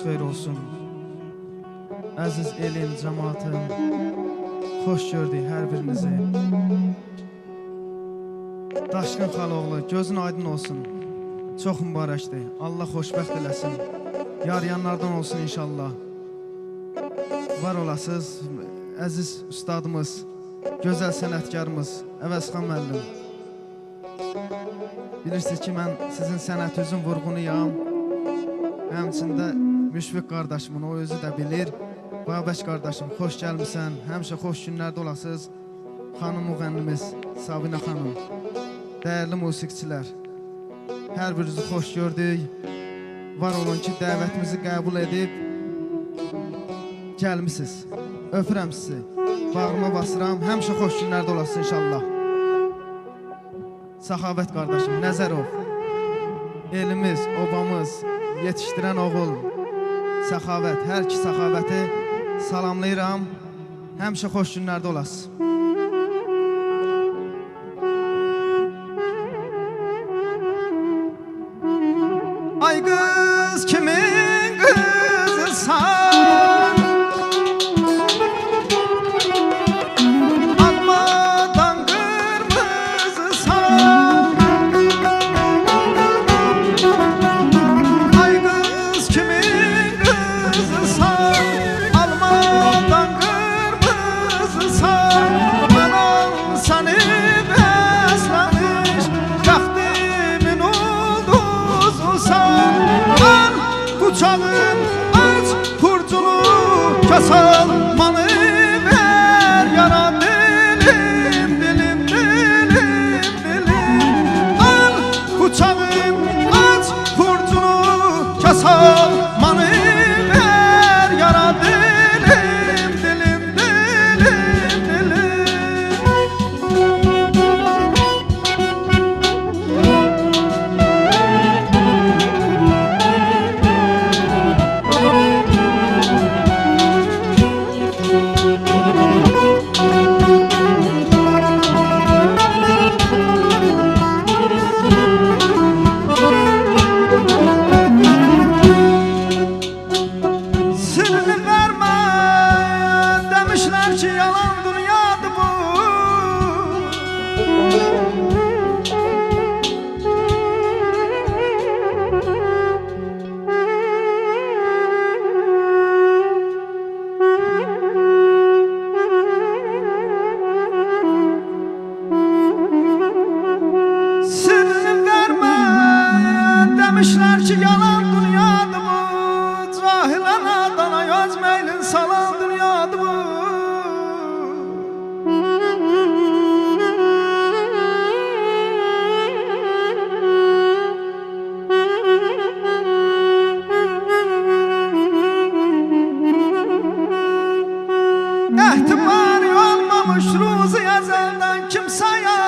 xeyir olsun. Əziz elin, cəmaatım, xoş gördük hər birinizi. Daşqın Xaloğlu, gözün aydın olsun. Çox mübarəkdir. Allah xoşbəxt eləsin. Yarayanlardan olsun inşallah. Var olasınız, əziz ustadımız, gözəl sənətkarımız Əvəzxan müəllim. Bilirsiniz ki, mən sizin sənət üzün vurğunuyam. Həmçində Müşfiq qardaşımın, o özü də bilir. Babək qardaşım, xoş gəlmişsən. Həmişə xoş günlərdə olasınız. Xanım müğənnimiz Sabinə xanım, dəyərli musiqiçilər, hər birinizi xoş gördük. Var olun ki, dəvətimizi qəbul edib gəlmişsiniz. Öpürəm sizi, bağrıma basıram. Həmişə xoş günlərdə olasınız inşallah. Səxavət qardaşım, Nəzərov, elimiz, obamız, yetişdirən oğul Səxavət, hər iki Səxavəti salamlayıram. Həmişə xoş günlərdə olasınız. Ay qız, kimin qızısan? Almadan qırmızısan. Ay qız, kimin qızısan? Almadan qırmızısan. Anam səni bəsləmiş, bəxtimin ulduzusan. Al bıçağın, aç kurcunu, kəsən manı ver yara dilim, dilim, dilim, dilim. Al bıçağın, aç kurcunu, kəsən manı ver yara dilim, dilim, dilim, dilim. Sirrini verme demişler ki yalan dünyadır bu. Sirrini verme demişler ki yalan dünyadır bu. Cahilen adana yazmeylin salan dünyadır bu. Ehtimali olmamış ruzu ezelden kimseye.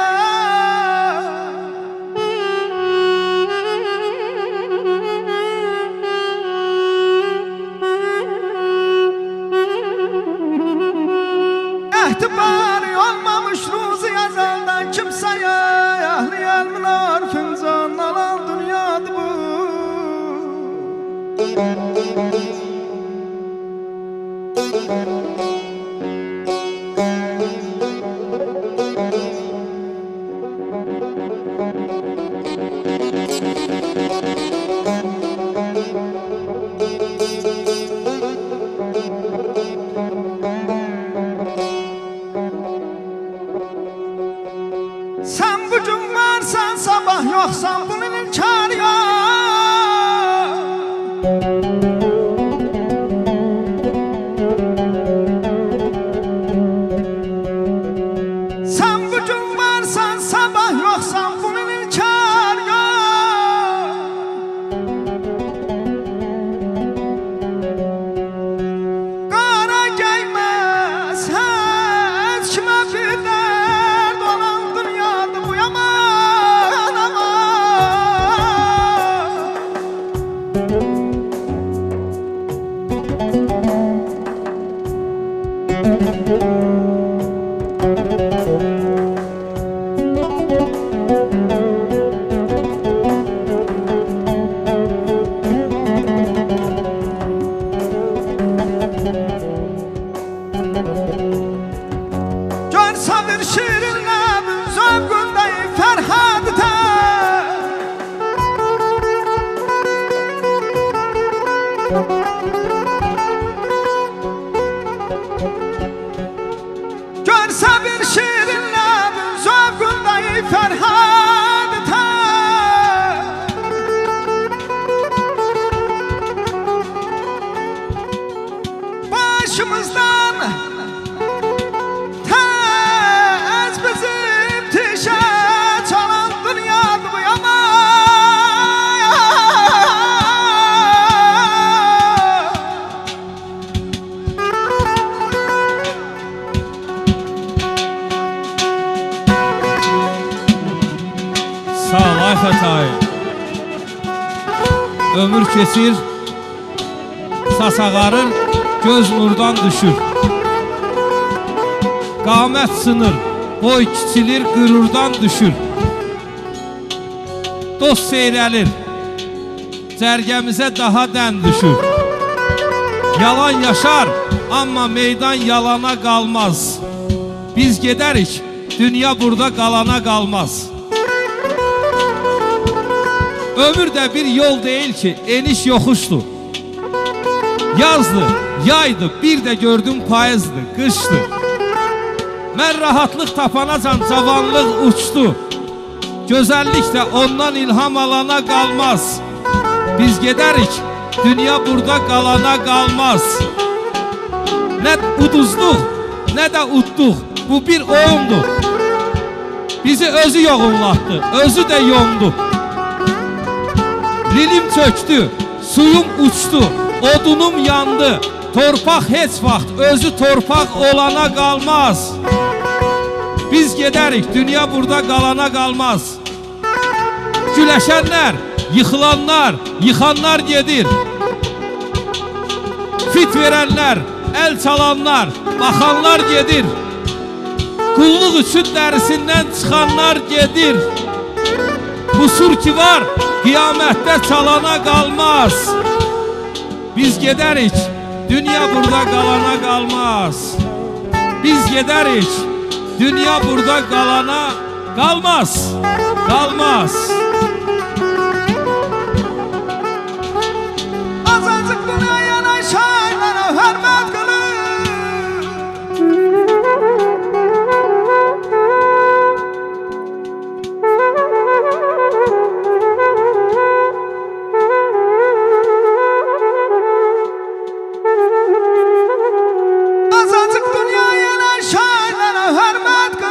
Ehtimali olmamış ruzu ezelden kimseye. Ehli elmin arfıncan alan dünyadır bu. Sen bugün varsan sabah yoksan bunun imkanı yok. Sen bugün varsan sabah yoksan bunun imkanı yok. Qara gelmez hiç kime bir dert olan dünyada bu yaman aman. Görse bir şirinle zövkündeyim Ferhat ter. Başımızdan tez bizim tişe çalan dünya bu yaman. Sağ ol Ayfət ayı. Ömür keçir, sasağarır, göz nurdan düşür. Qamət sınır, boy kiçilir, qürurdan düşür. Dost seyrəlir, cərgəmizə daha dən düşür. Yalan yaşar, amma meydan yalana qalmaz. Biz gedərik, dünya burada qalana qalmaz. Ömür də bir yol deyil ki, eniş yoxuşdur. Yazdı, yaydı, bir də gördüm payızdı, qışdı. Mən rahatlıq tapanacan cavanlıq uçdu. Gözəllik də ondan ilham alana qalmaz. Biz gedərik, dünya burada qalana qalmaz. Nə uduzduq, nə də utduq, bu bir oyundur. Bizi özü yoğunlatdı, özü də yondu. Lilim çöktü, suyum uçtu, odunum yandı. Torpaq heç vaxt özü torpaq olana qalmaz. Biz gedərik, dünya burada qalana qalmaz. Güləşənlər, yıxılanlar, yıxanlar gedir. Fit verənlər, el çalanlar, baxanlar gedir. Qulluq üçün dərisindən çıxanlar gedir. Bu sur ki var, qiyamətdə çalana qalmaz. Biz gedərik, dünya burada qalana qalmaz. Biz gedərik, dünya burada qalana qalmaz. Qalmaz. Azacık dünyaya şeylere hürmet kılın. Azacık dünyaya şeylere hürmet kılın.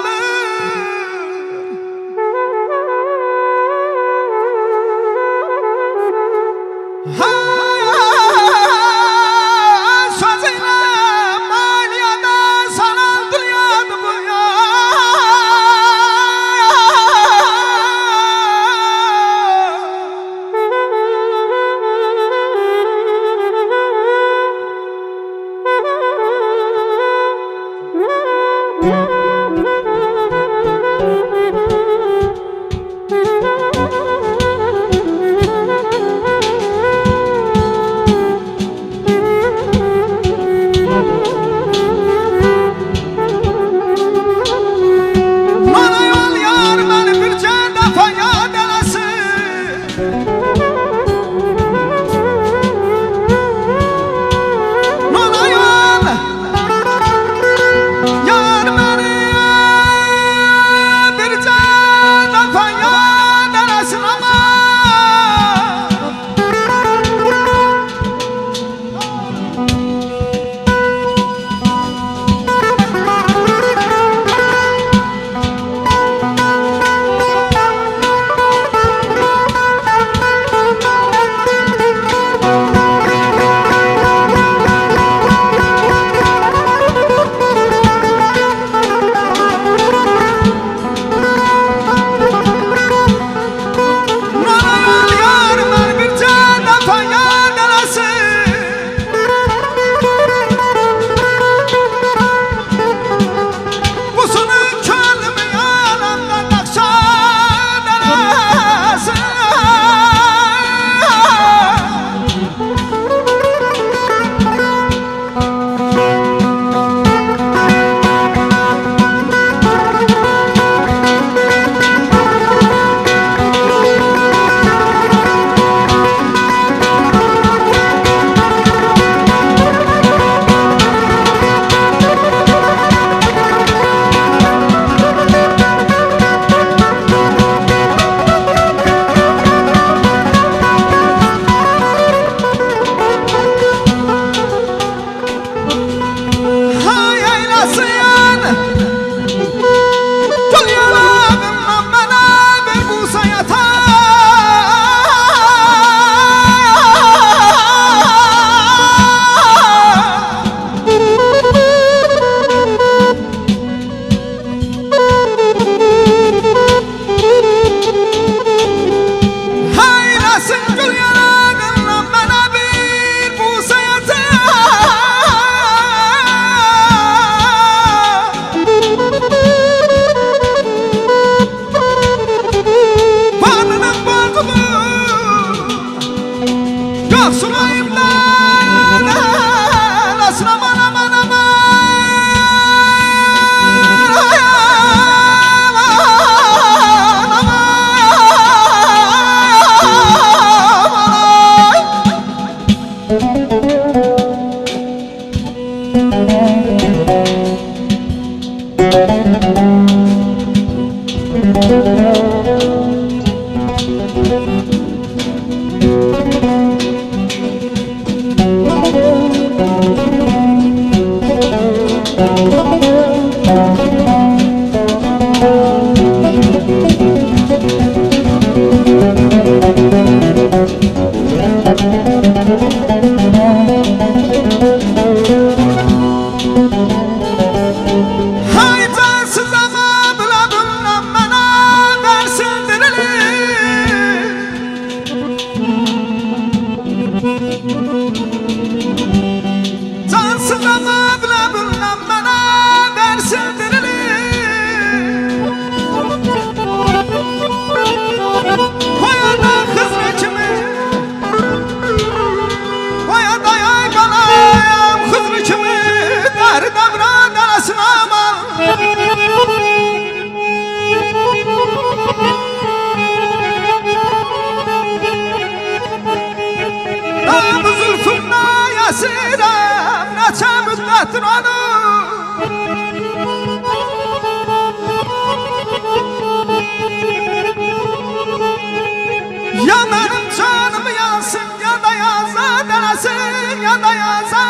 Ya benim canım yansın ya da yaza denesin ya da yaza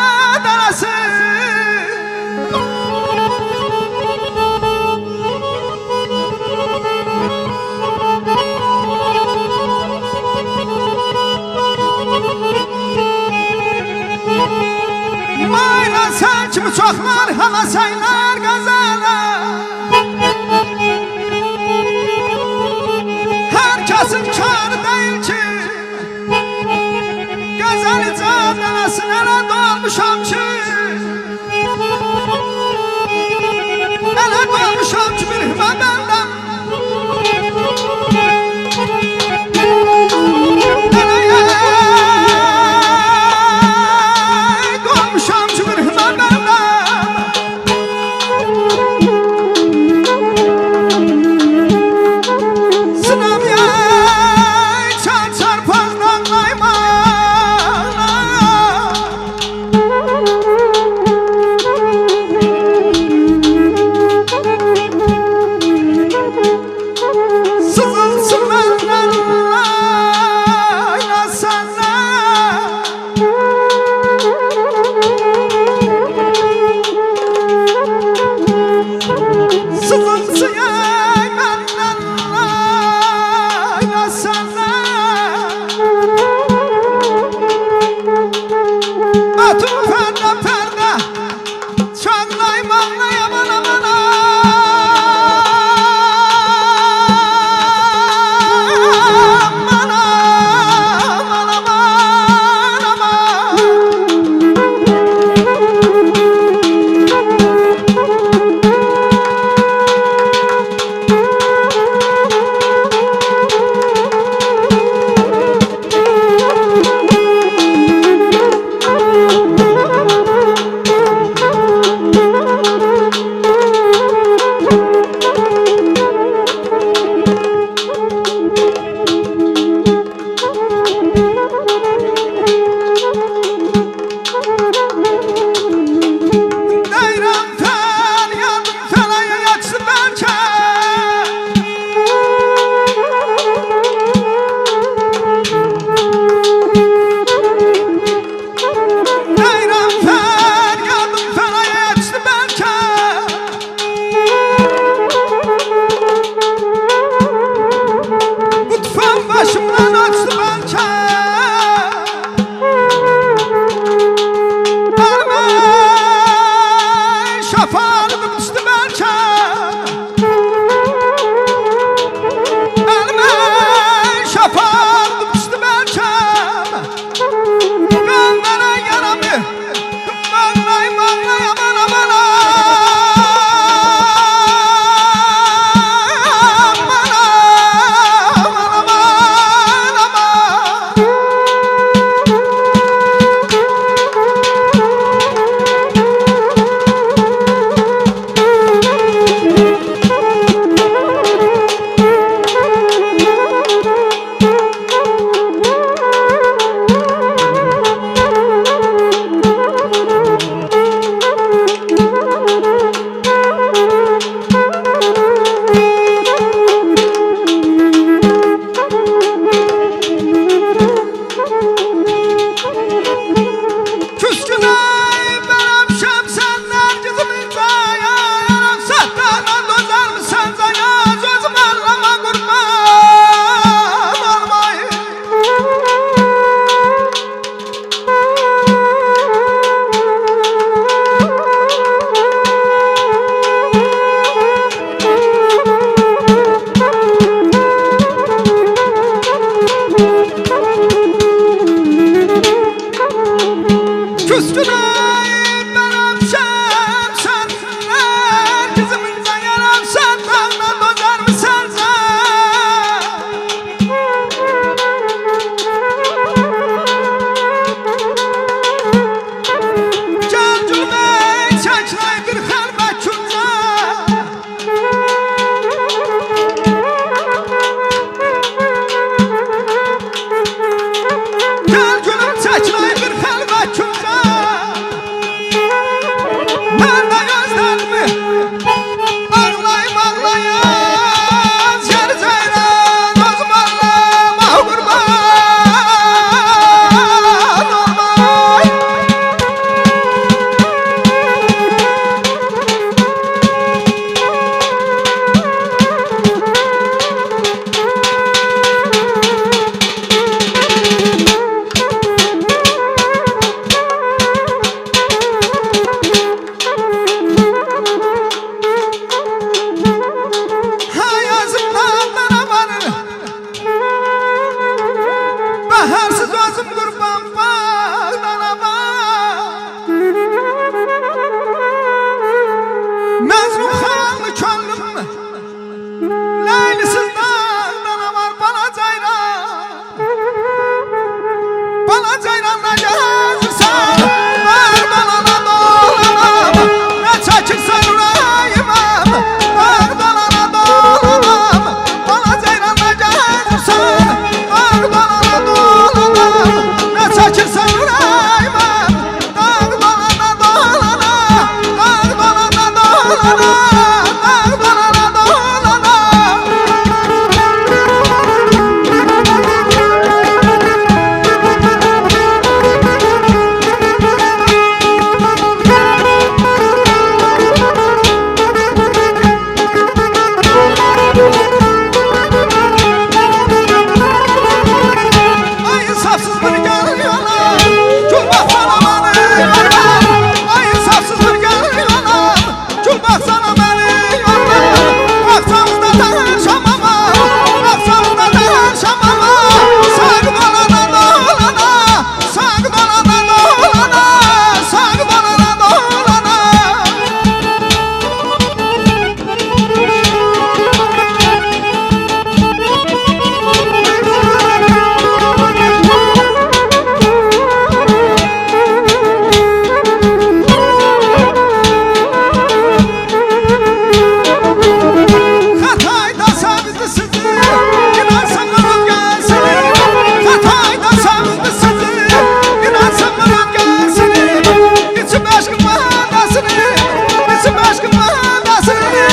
denesin. Mayla sen kimi çoklar hala saylar gazala. Herkesin kârı değil ki Gazali caddelesin ele dolmuşam ki Ele dolmuşam ki bir hüme benden Ele dolmuşam ki bir hüme benden Sınav yay çarpazdan kaymana Küsküneyim ben öpşem senler Kızımızdan yaram sen dağına dozar mı sersen Gel cümley çekley bir helbet künce Gel gülüm çekley bir helbet künce Nerede gözlerimi ağlayım ağlayım Yer ceylan özüm ağlama kurban olmay Baharsız özüm kurban bağlanama Mezun xanlı könlüm Leylisiz dağdan var bana cayran Bana cayranla gezirsen Var balana dolanam Ne çekirsen yüreğime Var balana dolanam Bana cayranla gezirsen Var balana dolanam Ne çekirsen yüreğime Var balana dolanam Var balana dolanam Var balana dolanam Ay insafsız bir gönül yana Kül baksana beni yorlar Ay insafsız bir gönül yana Kül baksana beni yorlar Baksanızda tanışamama Baksanızda tanışamama Sak balana dolana Sak balana dolana Sak balana dolana Hatay'da sevdi sizi İnansanız gelsin Hatay'da sevdi sizi İnansanız gelsin İçim aşkın mahallesini İçim aşkın mahallesini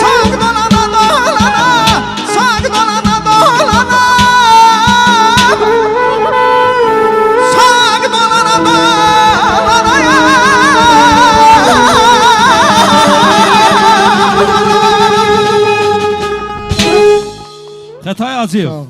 Sak dolana dolana Sak dolana dolana Sak dolana dolana Xətay Hacıyev.